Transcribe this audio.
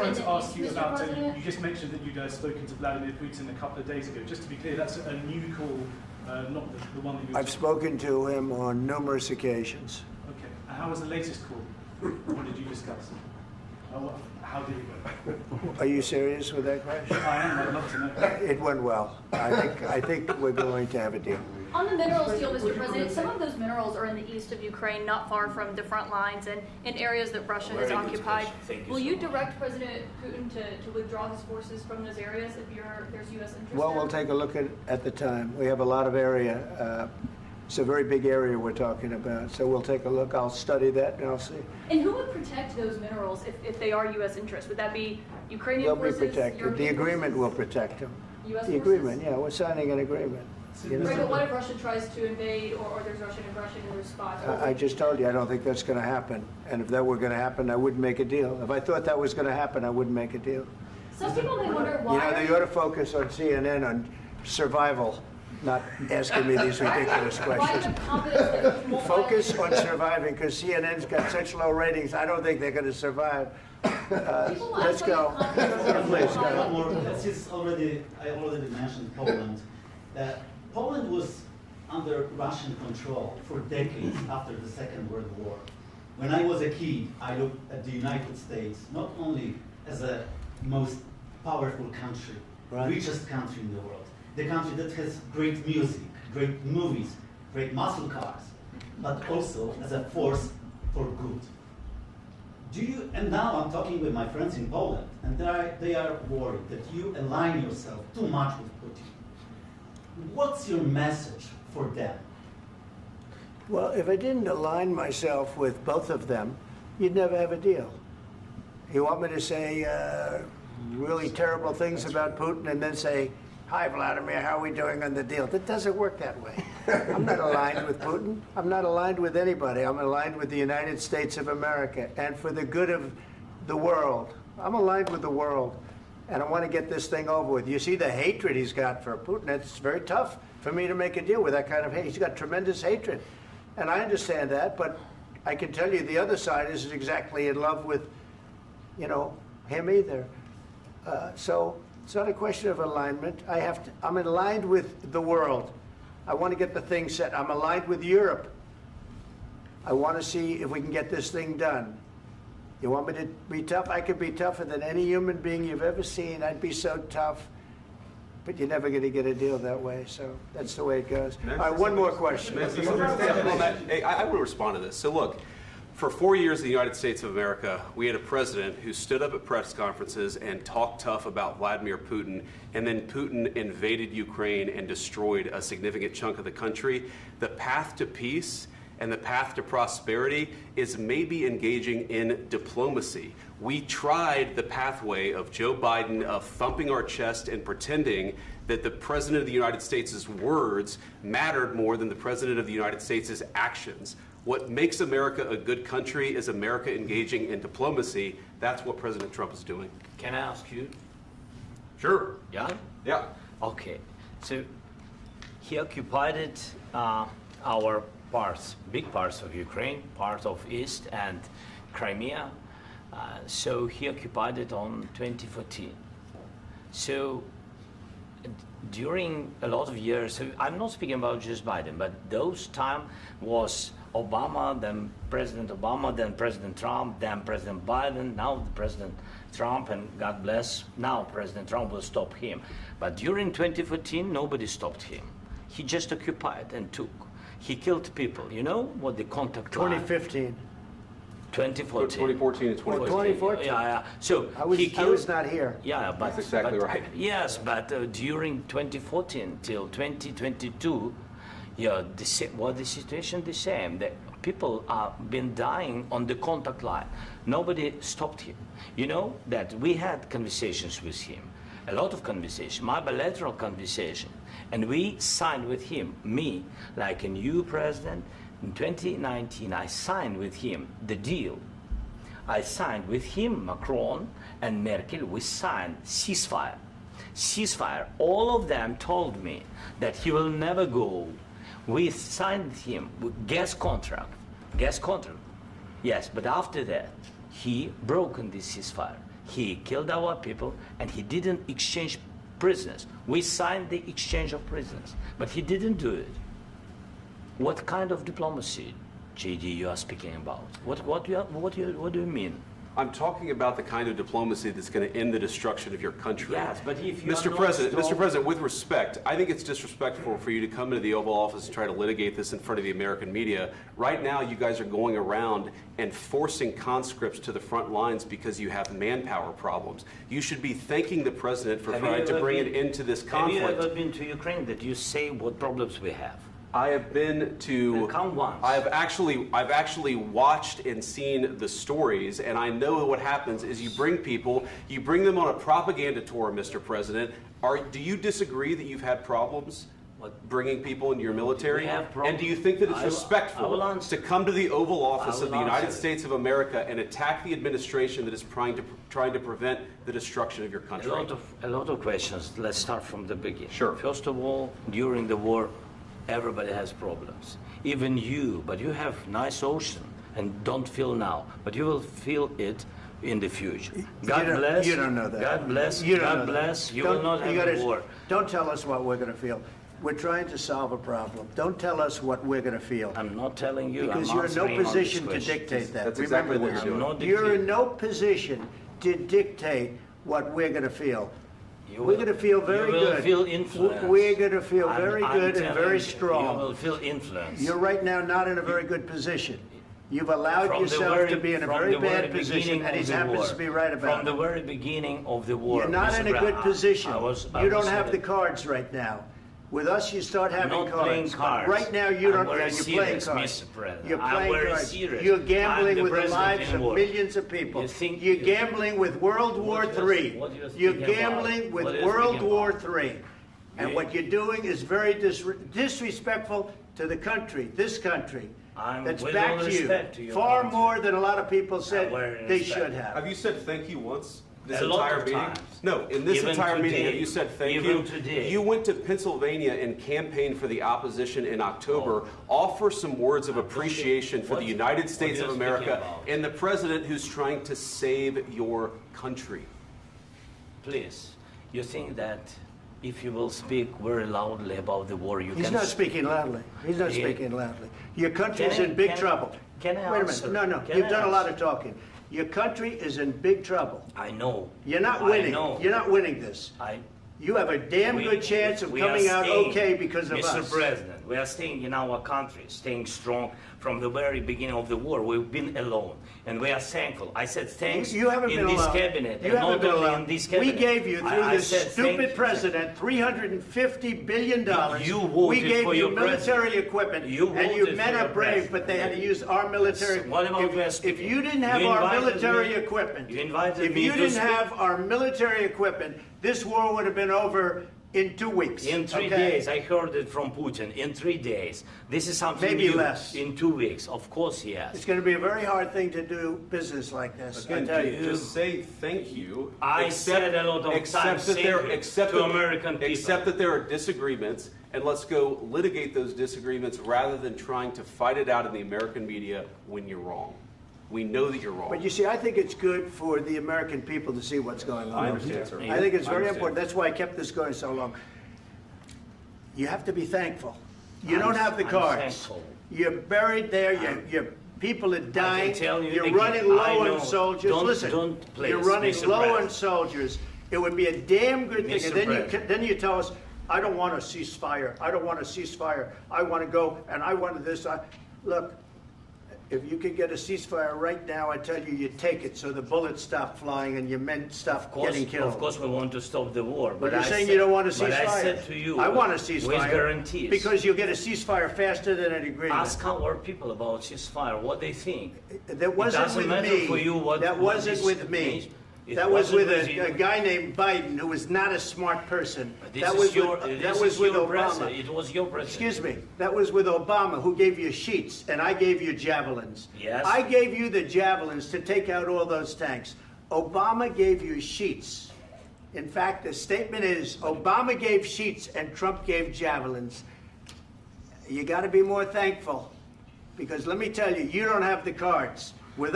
wanted to ask you Mr. about, President? you just mentioned that you'd spoken to Vladimir Putin a couple of days ago. Just to be clear, that's a new call, not the one that you were... I've spoken to him on numerous occasions. Okay. And how was the latest call? What did you discuss? How did it go? Are you serious with that question? I am. I'd love to know. It went well. I think we're going to have a deal. On the minerals deal, Mr. President, some of those minerals are in the east of Ukraine, not far from the front lines and in areas that Russia has occupied. Will you direct President Putin to withdraw his forces from those areas if there's U.S. interest Well, there? we'll take a look at the time. We have a lot of area. It's a very big area we're talking about. So we'll take a look. I'll study that and I'll see. And who would protect those minerals if they are U.S. interests? Would that be Ukrainian They'll be forces? protected. The European agreement will forces? protect them. U.S. The forces? agreement, yeah. We're signing an agreement. You know? Right, but what if Russia tries to invade or there's Russian aggression in those spots? I just told you, I don't think that's going to happen. And if that were going to happen, I wouldn't make a deal. If I thought that was going to happen, I wouldn't make a deal. Some people may wonder why. You know, they ought to focus on CNN on survival, not asking me these ridiculous Why questions. the confidence that you won't Focus violate- on surviving, because CNN's got such low ratings, I don't think they're going to survive. Let's go. Please, go. Since I already mentioned Poland, Poland was under Russian control for decades after the Second World War. When I was a kid, I looked at the United States not only as a most powerful country, Right. richest country in the world, the country that has great music, great movies, great muscle cars, but also as a force for good. And now I'm talking with my friends in Poland, and they are worried that you align yourself too much with Putin. What's your message for them? Well, if I didn't align myself with both of them, you'd never have a deal. You want me to say really terrible things about Putin and then say, "Hi, Vladimir, how are we doing on the deal?" That doesn't work that way. I'm not aligned with Putin. I'm not aligned with anybody. I'm aligned with the United States of America and for the good of the world. I'm aligned with the world, and I want to get this thing over with. You see the hatred he's got for Putin. It's very tough for me to make a deal with that kind of hate. He's got tremendous hatred, and I understand that, but I can tell you the other side isn't exactly in love with, you know, him either. So it's not a question of alignment. I'm aligned with the world. I want to get the thing set. I'm aligned with Europe. I want to see if we can get this thing done. You want me to be tough? I could be tougher than any human being you've ever seen. I'd be so tough. But you're never going to get a deal that way. So that's the way it goes. All right, one more question. I would respond to this. So look, for 4 years in the United States of America, we had a president who stood up at press conferences and talked tough about Vladimir Putin, and then Putin invaded Ukraine and destroyed a significant chunk of the country. The path to peace and the path to prosperity is maybe engaging in diplomacy. We tried the pathway of Joe Biden of thumping our chest and pretending that the President of the United States' words mattered more than the President of the United States' actions. What makes America a good country is America engaging in diplomacy. That's what President Trump is doing. Can I ask you? Sure. Yeah? Yeah. Okay. So he occupied our parts, big parts of Ukraine, part of East and Crimea. So he occupied it on 2014. So during a lot of years, so I'm not speaking about just Biden, but those time was Obama, then President Obama, then President Trump, then President Biden, now President Trump, and God bless, now President Trump will stop him. But during 2014, nobody stopped him. He just occupied and took. He killed people. You know what the contact line? 2015. 2014. 2014 and 2015. 2014. Yeah. So I was not here. Yeah, but That's exactly right. Yes, but during 2014 till 2022, yeah, the situation the same. The people have been dying on the contact line. Nobody stopped him. You know that we had conversations with him, a lot of conversation, my bilateral conversation, and we signed with him, me, like a new president. In 2019, I signed with him the deal. I signed with him, Macron and Merkel, we signed ceasefire. Ceasefire. All of them told me that he will never go. We signed him with gas contract. Yes, but after that, he broken this ceasefire. He killed our people, and he didn't exchange prisoners. We signed the exchange of prisoners, but he didn't do it. What kind of diplomacy, JD, you are speaking about? What do you mean? I'm talking about the kind of diplomacy that's going to end the destruction of your country. Yes, but if you Mr. President, with respect, I think it's disrespectful for you to come into the Oval Office and try to litigate this in front of the American media. Right now, you guys are going around and forcing conscripts to the front lines because you have manpower problems. You should be thanking the President for trying to bring an end to this conflict. Have you ever been to Ukraine that you say what problems we have? I have been to. Come once. I've actually watched and seen the stories, and I know what happens is you bring them on a propaganda tour, Mr. President. Do you disagree that you've had problems bringing people into your military? And do you think that it's respectful to come to the Oval Office of the United States of America and attack the administration that is trying to prevent the destruction of your country? A lot of questions. Let's start from the beginning. Sure. First of all, during the war, everybody has problems, even you, but you have nice ocean and don't feel now, but you will feel it in the future. God bless. You don't know that. God bless. You don't God know bless. that. You will not have a war. Don't tell us what we're going to feel. We're trying to solve a problem. Don't tell us what we're going to feel. I'm not telling you. Because I'm you're in no answering position on to this question. dictate that. That's exactly what Remember you're this. doing. You're in no position to dictate what we're going to feel. We're going to feel very good. You will feel influence. We're going to feel very I'm good and very strong. You will feel influence. You're right now not in a very good position. You've allowed yourself to be in a very bad position, and he happens to be right about it. From the very beginning of the war. You're not in a good position. You don't have the the cards right now. With us, you start having not cards. playing cards. Right now, you don't. I'm very You're playing serious, cards. Mr. President. You're I'm playing very cards. serious. You're I'm gambling the with the president lives in of war. millions of people. You think You're gambling with World War III. what you're You're speaking gambling about? with What are you World speaking War about? III. And Yeah. what you're doing is very disrespectful to the country, this country. That's with back all to you. respect to your Far country. more than a lot of people said very they respect. should have. Have you said thank you once? This A lot entire of meeting? times. No, in this Even entire meeting, today. have you said thank Even you? today. You went to Pennsylvania and campaigned for the opposition in October. Offer some words of appreciation for the United States of you're America speaking about. and the president who's trying to save your country. Please, you think that if you will speak very loudly about the war, you He's can... not speaking loudly. He's not Yeah. speaking loudly. Your country's Can I- in big can I- trouble. can I Wait a answer? minute. No, Can you've I done a lot of answer? talking. Your country is in big trouble. I know. You're not I winning. know. You're not winning this. You have a damn good chance of we are coming out staying, okay because of Mr. us. President, we are staying in our country, staying strong from the very beginning of the war. We've been alone, and we are thankful. I said thanks You haven't in been this alone. cabinet, You and haven't not been only alone. in this We cabinet. gave you, through I this said thank stupid you. president, $350 billion. You voted we gave for you your military president. equipment, You and voted you for men your are brave, president. but they had to use our military. What about West? If you didn't have You our invited military me- equipment, you invited if me you to didn't speak- have our military equipment, this war would have been over in 2 weeks. In 3 okay? days, I heard it from Putin. In 3 days, this is something Maybe new. less. In 2 weeks, of course, yes. It's going to be a very hard thing to do business like this. I Again, tell you. just say thank you. I said a lot of times thank you to American people. Accept that there are disagreements, and let's go litigate those disagreements rather than trying to fight it out in the American media when you're wrong. We know that you're wrong. But you see, I think it's good for the American people to see what's going on. I understand, sir. I think it's I very understand. important. That's why I kept this going so long. You have to be thankful. You don't have the I'm cards. thankful. You're buried there. Your people are dying. tell you You're again, running I low know. on soldiers. Don't- Listen, don't please, you're running Mr. low on President. soldiers. It would be a damn good thing. Mr. And then President. then you tell us, I don't want a ceasefire. I don't want a ceasefire. I want to go and I want this. Look, if you could get a ceasefire right now, I tell you take it so the bullets stop flying and your men stop getting killed. Of course, we want to stop the war. But you're I saying said- you don't want a ceasefire. But I said to you, I want a with ceasefire. guarantees. Because you'll get a ceasefire faster than an agreement. Ask our people about ceasefire, what they think. That wasn't doesn't with matter me. for you what- that what wasn't this with me. means. It That was wasn't with with you. a guy named Biden who was not a smart person. This That is was your, with, this that was is with your Obama. president. It was your president. Excuse me. That was with Obama, who gave you sheets, and I gave you javelins. Yes. I gave you the javelins to take out all those tanks. Obama gave you sheets. In fact, the statement is Obama gave sheets and Trump gave javelins. You got to be more thankful, because let me tell you, you don't have the cards. With us,